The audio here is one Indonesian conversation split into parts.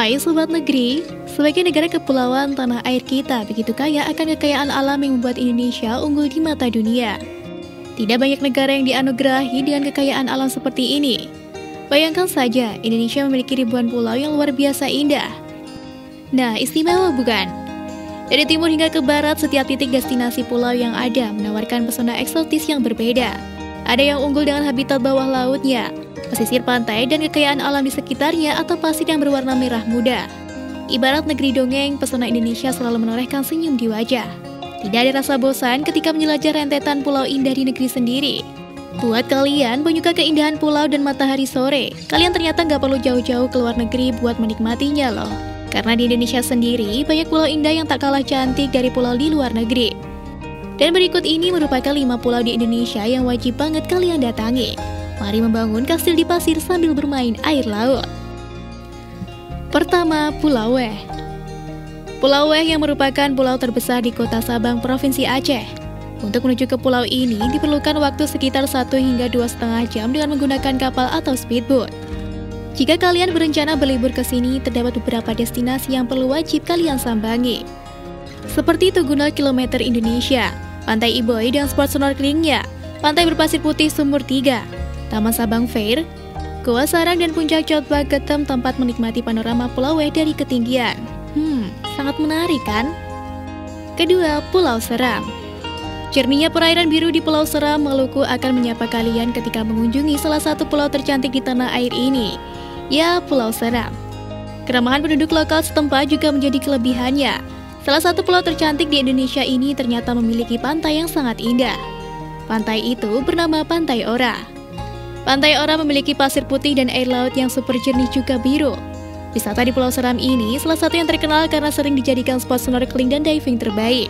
Hai Sobat Negeri, sebagai negara kepulauan tanah air kita begitu kaya akan kekayaan alam yang membuat Indonesia unggul di mata dunia. Tidak banyak negara yang dianugerahi dengan kekayaan alam seperti ini. Bayangkan saja, Indonesia memiliki ribuan pulau yang luar biasa indah. Nah, istimewa bukan? Dari timur hingga ke barat, setiap titik destinasi pulau yang ada menawarkan pesona eksotis yang berbeda. Ada yang unggul dengan habitat bawah lautnya, pesisir pantai dan kekayaan alam di sekitarnya atau pasir yang berwarna merah muda. Ibarat negeri dongeng, pesona Indonesia selalu menorehkan senyum di wajah. Tidak ada rasa bosan ketika menjelajah rentetan pulau indah di negeri sendiri. Buat kalian penyuka keindahan pulau dan matahari sore, kalian ternyata nggak perlu jauh-jauh ke luar negeri buat menikmatinya loh. Karena di Indonesia sendiri, banyak pulau indah yang tak kalah cantik dari pulau di luar negeri. Dan berikut ini merupakan 5 pulau di Indonesia yang wajib banget kalian datangi. Mari membangun kastil di pasir sambil bermain air laut. Pertama, Pulau Weh. Pulau Weh yang merupakan pulau terbesar di kota Sabang, Provinsi Aceh. Untuk menuju ke pulau ini diperlukan waktu sekitar 1 hingga 2,5 jam dengan menggunakan kapal atau speedboat. Jika kalian berencana berlibur ke sini, terdapat beberapa destinasi yang perlu wajib kalian sambangi. Seperti Tugunal Kilometer Indonesia, Pantai Iboy dan spot snorkelingnya, Pantai Berpasir Putih Sumur 3, Taman Sabang Fair, Goa Sarang dan Puncak Cotbah Getem tempat menikmati panorama Pulau Weh dari ketinggian. Sangat menarik kan? Kedua, Pulau Seram. Jernihnya perairan biru di Pulau Seram, Maluku akan menyapa kalian ketika mengunjungi salah satu pulau tercantik di tanah air ini. Ya, Pulau Seram. Keramahan penduduk lokal setempat juga menjadi kelebihannya. Salah satu pulau tercantik di Indonesia ini ternyata memiliki pantai yang sangat indah. Pantai itu bernama Pantai Ora. Pantai Ora memiliki pasir putih dan air laut yang super jernih juga biru. Wisata di Pulau Seram ini salah satu yang terkenal karena sering dijadikan spot snorkeling dan diving terbaik.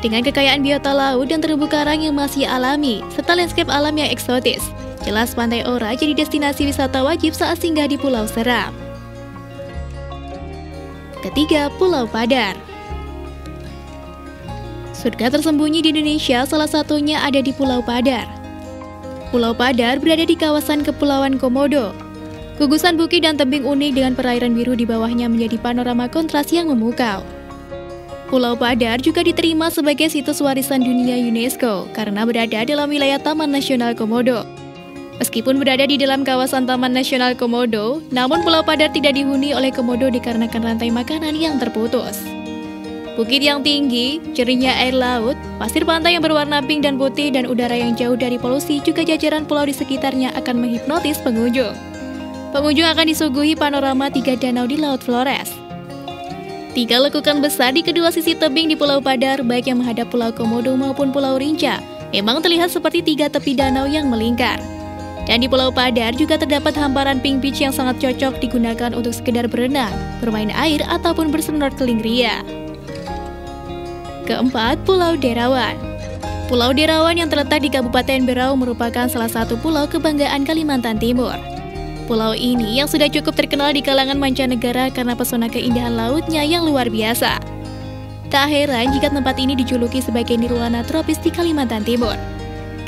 Dengan kekayaan biota laut dan terumbu karang yang masih alami, serta landscape alam yang eksotis, jelas Pantai Ora jadi destinasi wisata wajib saat singgah di Pulau Seram. Ketiga, Pulau Padar. Surga tersembunyi di Indonesia salah satunya ada di Pulau Padar. Pulau Padar berada di kawasan Kepulauan Komodo. Gugusan bukit dan tebing unik dengan perairan biru di bawahnya menjadi panorama kontras yang memukau. Pulau Padar juga diterima sebagai situs warisan dunia UNESCO karena berada dalam wilayah Taman Nasional Komodo. Meskipun berada di dalam kawasan Taman Nasional Komodo, namun Pulau Padar tidak dihuni oleh komodo dikarenakan rantai makanan yang terputus. Bukit yang tinggi, jernihnya air laut, pasir pantai yang berwarna pink dan putih, dan udara yang jauh dari polusi juga jajaran pulau di sekitarnya akan menghipnotis pengunjung. Pengunjung akan disuguhi panorama 3 danau di Laut Flores. 3 lekukan besar di kedua sisi tebing di Pulau Padar, baik yang menghadap Pulau Komodo maupun Pulau Rinca, memang terlihat seperti 3 tepi danau yang melingkar. Dan di Pulau Padar juga terdapat hamparan pink beach yang sangat cocok digunakan untuk sekedar berenang, bermain air, ataupun bersnorkeling ria. Keempat, Pulau Derawan. Pulau Derawan yang terletak di Kabupaten Berau merupakan salah satu pulau kebanggaan Kalimantan Timur. Pulau ini yang sudah cukup terkenal di kalangan mancanegara karena pesona keindahan lautnya yang luar biasa. Tak heran jika tempat ini dijuluki sebagai nirwana tropis di Kalimantan Timur.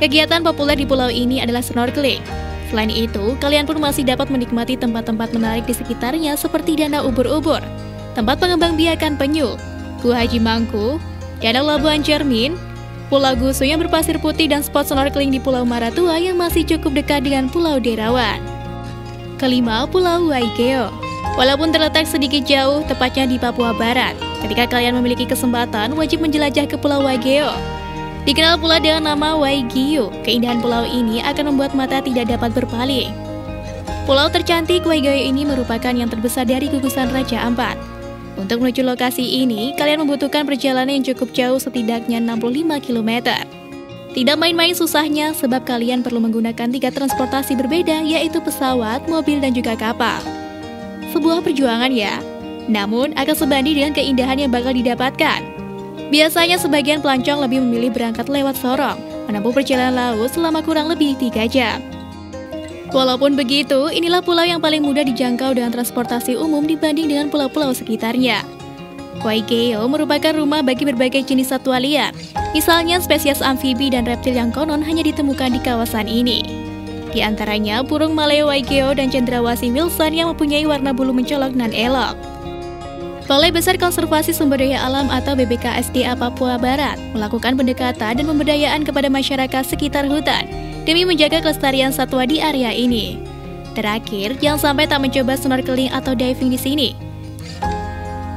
Kegiatan populer di pulau ini adalah snorkeling. Selain itu, kalian pun masih dapat menikmati tempat-tempat menarik di sekitarnya seperti Danau Ubur-Ubur, tempat pengembang biakan penyu, Gua Haji Mangku, Danau Labuan Cermin, Pulau Gusu yang berpasir putih, dan spot snorkeling di Pulau Maratua yang masih cukup dekat dengan Pulau Derawan. Kelima, Pulau Waigeo. Walaupun terletak sedikit jauh, tepatnya di Papua Barat, ketika kalian memiliki kesempatan, wajib menjelajah ke Pulau Waigeo. Dikenal pula dengan nama Waigiu, keindahan pulau ini akan membuat mata tidak dapat berpaling. Pulau tercantik Waigeo ini merupakan yang terbesar dari gugusan Raja Ampat. Untuk menuju lokasi ini, kalian membutuhkan perjalanan yang cukup jauh, setidaknya 65 km. Tidak main-main susahnya, sebab kalian perlu menggunakan 3 transportasi berbeda, yaitu pesawat, mobil, dan juga kapal. Sebuah perjuangan ya, namun akan sebanding dengan keindahan yang bakal didapatkan. Biasanya sebagian pelancong lebih memilih berangkat lewat Sorong, menempuh perjalanan laut selama kurang lebih 3 jam. Walaupun begitu, inilah pulau yang paling mudah dijangkau dengan transportasi umum dibanding dengan pulau-pulau sekitarnya. Waigeo merupakan rumah bagi berbagai jenis satwa liar, misalnya spesies amfibi dan reptil yang konon hanya ditemukan di kawasan ini. Di antaranya burung maleo waigeo dan cendrawasih Wilson yang mempunyai warna bulu mencolok nan elok. Balai Besar Konservasi Sumber Daya Alam atau BBKSDA Papua Barat melakukan pendekatan dan pemberdayaan kepada masyarakat sekitar hutan demi menjaga kelestarian satwa di area ini. Terakhir, jangan sampai tak mencoba snorkeling atau diving di sini.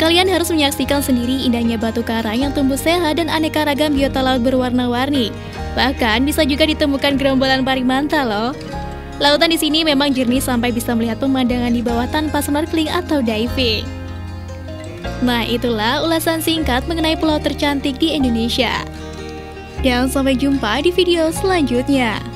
Kalian harus menyaksikan sendiri indahnya batu karang yang tumbuh sehat dan aneka ragam biota laut berwarna-warni. Bahkan bisa juga ditemukan gerombolan parimanta loh. Lautan di sini memang jernih sampai bisa melihat pemandangan di bawah tanpa snorkeling atau diving. Nah, itulah ulasan singkat mengenai pulau tercantik di Indonesia. Dan sampai jumpa di video selanjutnya.